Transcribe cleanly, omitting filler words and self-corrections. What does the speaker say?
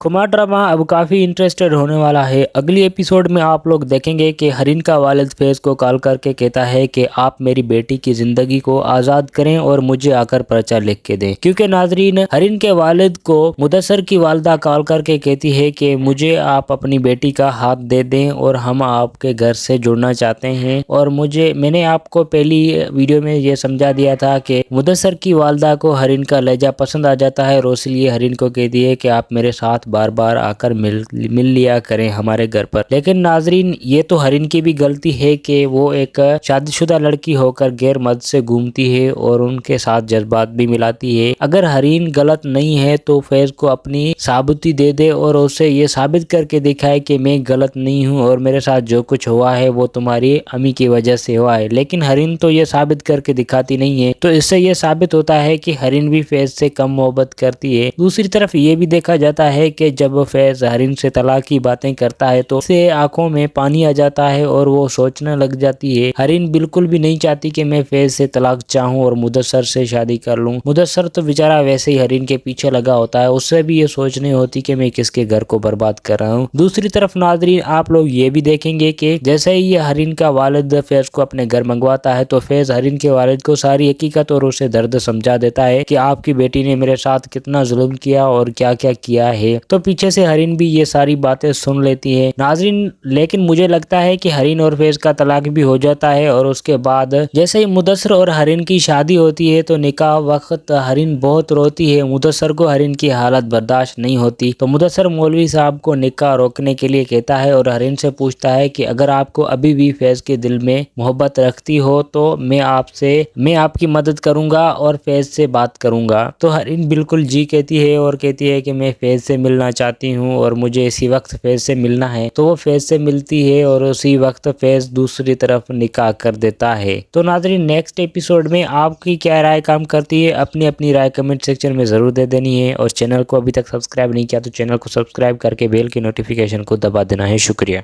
Kumar drama अब काफ़ी interested होने वाला है। अगली एपिसोड में आप लोग देखेंगे कि हरीन का वालिद फैज़ को कॉल करके कहता है कि आप मेरी बेटी की ज़िंदगी को आज़ाद करें और मुझे आकर पर्चा लिख के दें, क्योंकि नाजरीन हरीन के वालिद को मुदस्सर की वालदा कॉल करके कहती है कि मुझे आप अपनी बेटी का हाथ दे दें और हम आपके घर से जुड़ना चाहते हैं। और मैंने आपको पहली वीडियो में ये समझा दिया था कि मुदस्सर की वालदा को हरीन का लहजा पसंद आ जाता है और इसलिए हरीन को कहती है कि आप मेरे साथ बार बार आकर मिल लिया करें हमारे घर पर। लेकिन नाजरीन ये तो हरीन की भी गलती है कि वो एक शादीशुदा लड़की होकर गैर मर्द से घूमती है और उनके साथ जज्बात भी मिलाती है। अगर हरीन गलत नहीं है तो फैज को अपनी साबुती दे दे और उसे ये साबित करके दिखाए कि मैं गलत नहीं हूँ और मेरे साथ जो कुछ हुआ है वो तुम्हारी अम्मी की वजह से हुआ है। लेकिन हरीन तो ये साबित करके दिखाती नहीं है, तो इससे ये साबित होता है कि हरीन भी फैज से कम मोहब्बत करती है। दूसरी तरफ ये भी देखा जाता है कि जब फैज हरीन से तलाक की बातें करता है तो उससे आंखों में पानी आ जाता है और वो सोचने लग जाती है हरीन बिल्कुल भी नहीं चाहती कि मैं फैज से तलाक चाहूँ और मुदस्सर से शादी कर लूँ। मुदस्सर तो बेचारा वैसे ही हरीन के पीछे लगा होता है, उससे भी ये सोच नहीं होती कि मैं किसके घर को बर्बाद कर रहा हूँ। दूसरी तरफ नाजरीन आप लोग ये भी देखेंगे कि जैसे ही ये हरीन का वालिद फैज को अपने घर मंगवाता है तो फैज हरीन के वालिद को सारी हकीकत और उसे दर्द समझा देता है कि आपकी बेटी ने मेरे साथ कितना जुल्म किया और क्या क्या किया है। तो पीछे से हरीन भी ये सारी बातें सुन लेती है नाजरीन। लेकिन मुझे लगता है कि हरीन और फैज का तलाक भी हो जाता है और उसके बाद जैसे ही मुदस्सर और हरीन की शादी होती है तो निकाह वक्त हरीन बहुत रोती है। मुदस्सर को हरीन की हालत बर्दाश्त नहीं होती तो मुदस्सर मौलवी साहब को निकाह रोकने के लिए कहता है और हरीन से पूछता है कि अगर आपको अभी भी फैज के दिल में मोहब्बत रखती हो तो मैं आपकी मदद करूंगा और फैज से बात करूंगा। तो हरीन बिल्कुल जी कहती है और कहती है कि मैं फैज से मिलना चाहती हूँ और मुझे इसी वक्त फैज से मिलना है। तो वो फैज से मिलती है और उसी वक्त फैज दूसरी तरफ निकाह कर देता है। तो नाज़रीन नेक्स्ट एपिसोड में आपकी क्या राय काम करती है, अपनी अपनी राय कमेंट सेक्शन में ज़रूर दे देनी है। और चैनल को अभी तक सब्सक्राइब नहीं किया तो चैनल को सब्सक्राइब करके बेल की नोटिफिकेशन को दबा देना है। शुक्रिया।